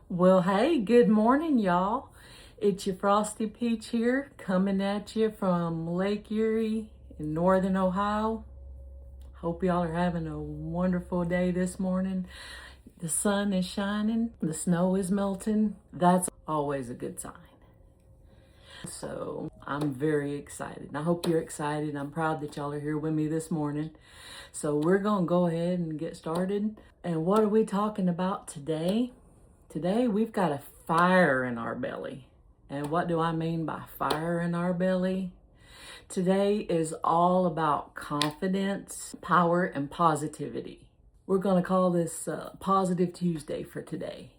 Well, hey, good morning, y'all. It's your Frosty Peach here, coming at you from Lake Erie in northern Ohio. Hope y'all are having a wonderful day this morning. The sun is shining, the snow is melting. That's always a good sign. So I'm very excited. And I hope you're excited. I'm proud that y'all are here with me this morning. So we're going to go ahead and get started. And what are we talking about today? Today we've got a fire in our belly. And what do I mean by fire in our belly? Today is all about confidence, power, and positivity. We're going to call this Positive Tuesday for today.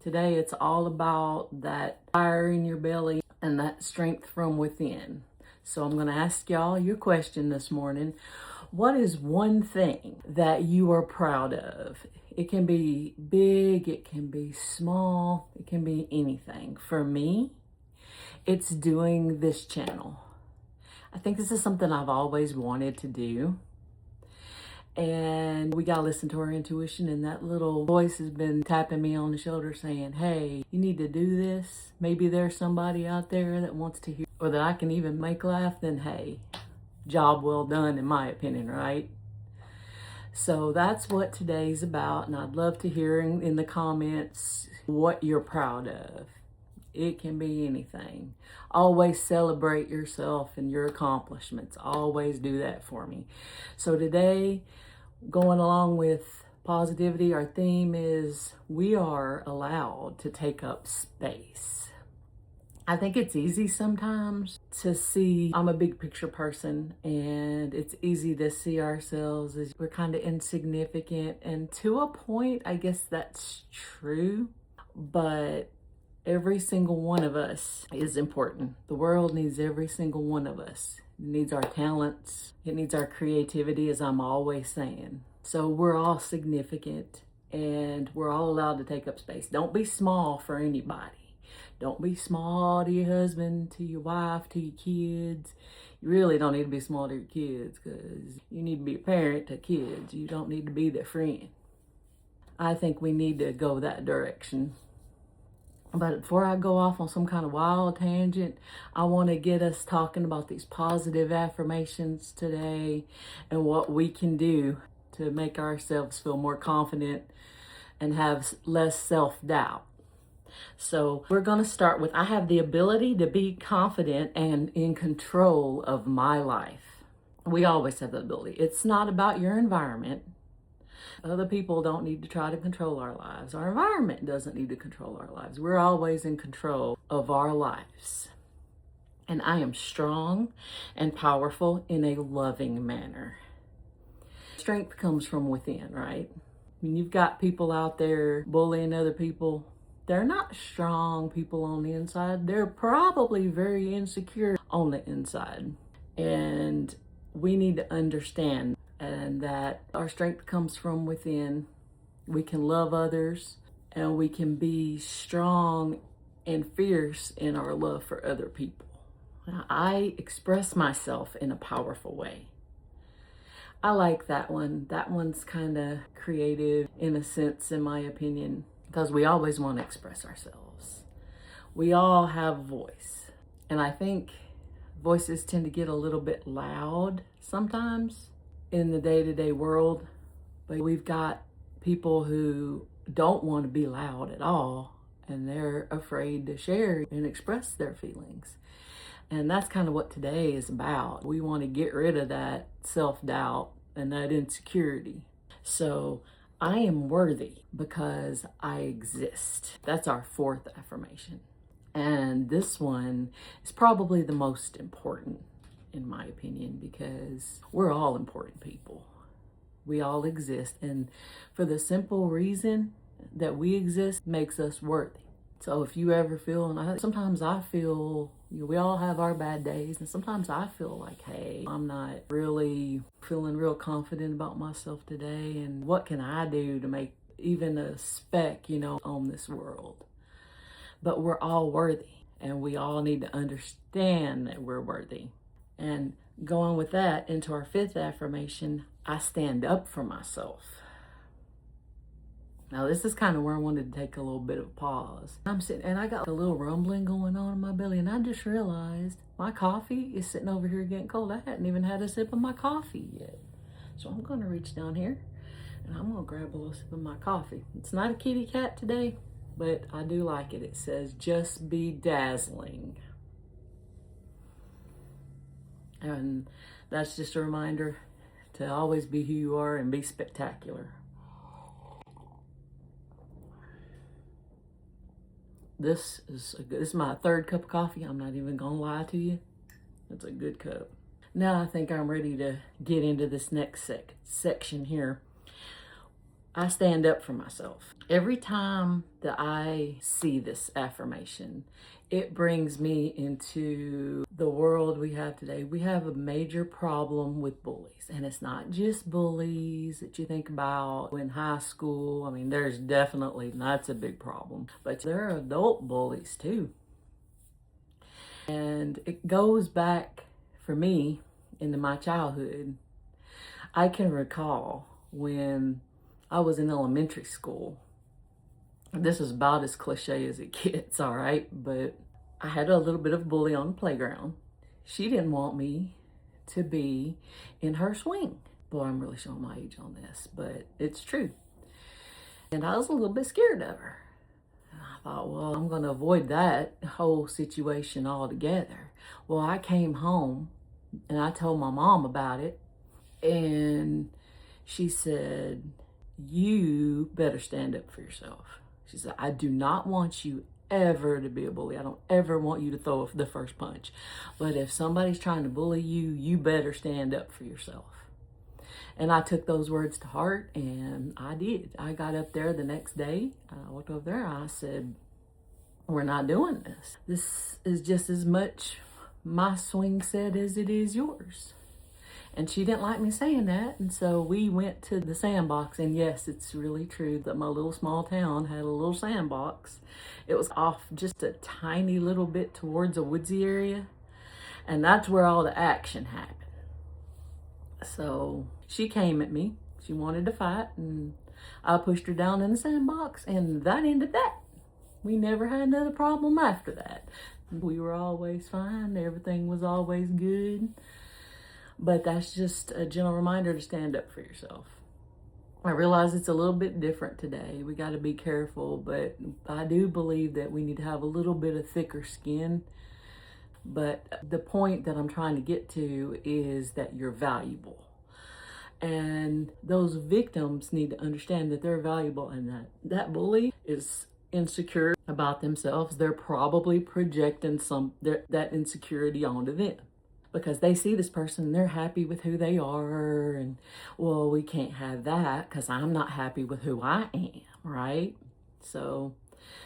Today it's all about that fire in your belly and that strength from within. So I'm going to ask y'all your question this morning. What is one thing that you are proud of? It can be big, it can be small, it can be anything. For me, it's doing this channel. I think this is something I've always wanted to do. And we got to listen to our intuition, and that little voice has been tapping me on the shoulder saying, hey, you need to do this. Maybe there's somebody out there that wants to hear, or that I can even make laugh, then hey, job well done in my opinion, right? So that's what today's about, and I'd love to hear in the comments what you're proud of. It can be anything. Always celebrate yourself and your accomplishments. Always do that for me. So today, going along with positivity, our theme is we are allowed to take up space. I think it's easy sometimes to see, I'm a big picture person, and it's easy to see ourselves as we're kind of insignificant. And to a point, I guess that's true, but every single one of us is important. The world needs every single one of us. It needs our talents. It needs our creativity, as I'm always saying. So we're all significant, and we're all allowed to take up space. Don't be small for anybody. Don't be small to your husband, to your wife, to your kids. You really don't need to be small to your kids, because you need to be a parent to kids. You don't need to be their friend. I think we need to go that direction. But before I go off on some kind of wild tangent, I want to get us talking about these positive affirmations today and what we can do to make ourselves feel more confident and have less self-doubt. So we're going to start with, I have the ability to be confident and in control of my life. We always have that ability. It's not about your environment. Other people don't need to try to control our lives. Our environment doesn't need to control our lives. We're always in control of our lives. And I am strong and powerful in a loving manner. Strength comes from within, right? I mean, you've got people out there bullying other people. They're not strong people on the inside. They're probably very insecure on the inside. And we need to understand and that our strength comes from within. We can love others, and we can be strong and fierce in our love for other people. Now, I express myself in a powerful way. I like that one. That one's kind of creative in a sense, in my opinion, because we always want to express ourselves. We all have a voice, and I think voices tend to get a little bit loud sometimes in the day-to-day world, but we've got people who don't want to be loud at all, and they're afraid to share and express their feelings. And that's kind of what today is about. We want to get rid of that self-doubt and that insecurity. So I am worthy because I exist. That's our fourth affirmation. And this one is probably the most important, in my opinion, because we're all important people. We all exist, and for the simple reason that we exist makes us worthy. So if you ever feel, and sometimes I feel, we all have our bad days, and sometimes I feel like, hey, I'm not really feeling real confident about myself today, and what can I do to make even a speck, on this world? But we're all worthy, and we all need to understand that we're worthy. And going with that into our fifth affirmation, I stand up for myself. Now this is kind of where I wanted to take a little bit of a pause. I'm sitting and I got a little rumbling going on in my belly, and I just realized my coffee is sitting over here getting cold. I hadn't even had a sip of my coffee yet. So I'm gonna reach down here and I'm gonna grab a little sip of my coffee. It's not a kitty cat today, but I do like it. It says, "Just be dazzling." And that's just a reminder to always be who you are and be spectacular. This is my third cup of coffee. I'm not even gonna lie to you. It's a good cup. Now I think I'm ready to get into this next section here. I stand up for myself. Every time that I see this affirmation, it brings me into the world we have today. We have a major problem with bullies, and it's not just bullies that you think about in high school. I mean, there's definitely, that's a big problem, but there are adult bullies too. And it goes back for me into my childhood. I can recall when I was in elementary school. This is about as cliche as it gets, all right? But I had a little bit of a bully on the playground. She didn't want me to be in her swing. Boy, I'm really showing my age on this, but it's true. And I was a little bit scared of her. And I thought, well, I'm going to avoid that whole situation altogether. Well, I came home and I told my mom about it. And she said, "You better stand up for yourself." She said, "I do not want you ever to be a bully. I don't ever want you to throw the first punch. But if somebody's trying to bully you, you better stand up for yourself." And I took those words to heart, and I did. I got up there the next day. I walked over there. I said, "We're not doing this. This is just as much my swing set as it is yours." And she didn't like me saying that, and so we went to the sandbox. And yes, it's really true that my little small town had a little sandbox. It was off just a tiny little bit towards a woodsy area, and that's where all the action happened. So she came at me. She wanted to fight, and I pushed her down in the sandbox, and that ended that. We never had another problem after that. We were always fine. Everything was always good. But that's just a gentle reminder to stand up for yourself. I realize it's a little bit different today. We got to be careful, but I do believe that we need to have a little bit of thicker skin. But the point that I'm trying to get to is that you're valuable. And those victims need to understand that they're valuable, and that bully is insecure about themselves. They're probably projecting that insecurity onto them, because they see this person and they're happy with who they are, and well, we can't have that because I'm not happy with who I am, right? So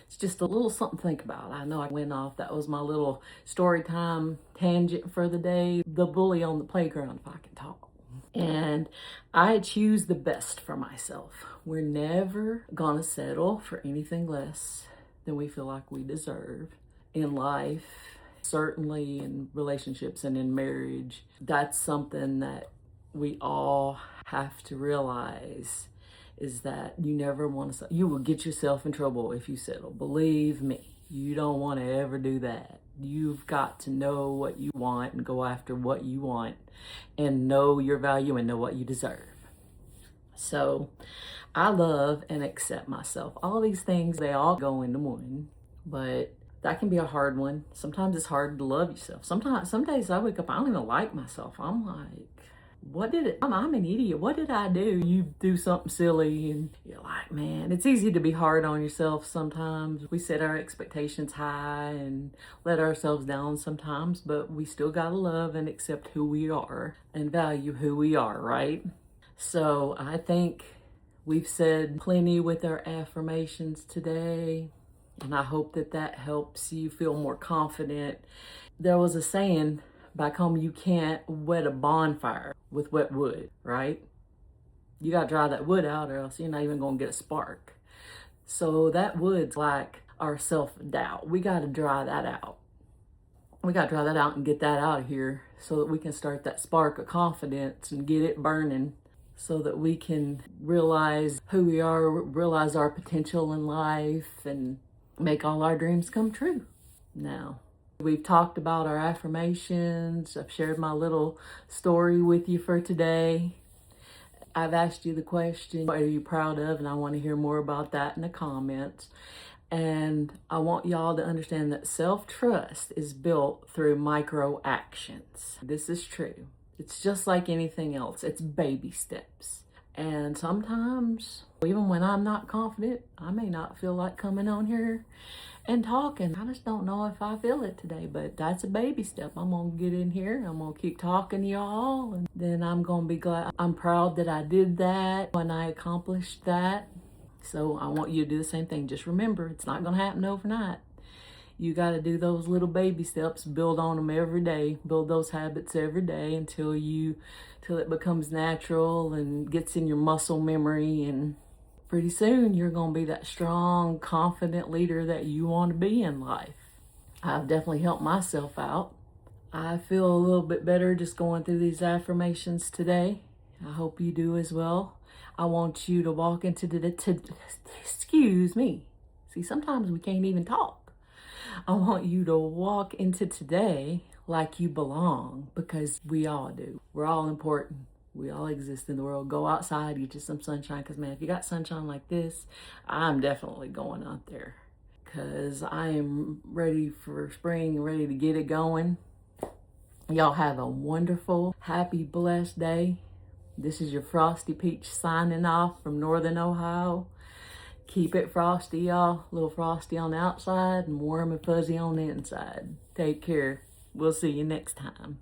it's just a little something to think about. I know I went off. That was my little story time tangent for the day. The bully on the playground, if I can talk. And I choose the best for myself. We're never gonna settle for anything less than we feel like we deserve in life. Certainly in relationships and in marriage, that's something that we all have to realize, is that you never want to, you will get yourself in trouble if you settle. Believe me, you don't want to ever do that. You've got to know what you want and go after what you want, and know your value and know what you deserve. So I love and accept myself. All these things, they all go into one, but that can be a hard one. Sometimes it's hard to love yourself. Some days I wake up, I don't even like myself. I'm like, I'm an idiot. What did I do? You do something silly and you're like, man, it's easy to be hard on yourself sometimes. We set our expectations high and let ourselves down sometimes, but we still gotta love and accept who we are and value who we are, right? So I think we've said plenty with our affirmations today, and I hope that helps you feel more confident. There was a saying back home, you can't wet a bonfire with wet wood, right? You got to dry that wood out, or else you're not even going to get a spark. So that wood's like our self-doubt. We got to dry that out. We got to dry that out and get that out of here so that we can start that spark of confidence and get it burning. so that we can realize who we are, realize our potential in life, and make all our dreams come true. Now, we've talked about our affirmations. I've shared my little story with you for today. I've asked you the question, what are you proud of? And I want to hear more about that in the comments. And I want y'all to understand that self-trust is built through micro actions. This is true. It's just like anything else. It's baby steps. And sometimes, even when I'm not confident, I may not feel like coming on here and talking. I just don't know if I feel it today, but that's a baby step. I'm gonna get in here, I'm gonna keep talking to y'all, and then I'm gonna be glad. I'm proud that I did that when I accomplished that. So I want you to do the same thing. Just remember, it's not gonna happen overnight. You gotta do those little baby steps, build on them every day, build those habits every day until it becomes natural and gets in your muscle memory, and pretty soon you're going to be that strong, confident leader that you want to be in life. I've definitely helped myself out. I feel a little bit better just going through these affirmations today. I hope you do as well. I want you to walk into excuse me. See, sometimes we can't even talk. I want you to walk into today like you belong, because we all do. We're all important. We all exist in the world. Go outside, get you some sunshine, because man, if you got sunshine like this, I'm definitely going out there, because I am ready for spring, ready to get it going. Y'all have a wonderful, happy, blessed day. This is your Frosty Peach signing off from Northern Ohio. Keep it frosty, y'all. A little frosty on the outside and warm and fuzzy on the inside. Take care. We'll see you next time.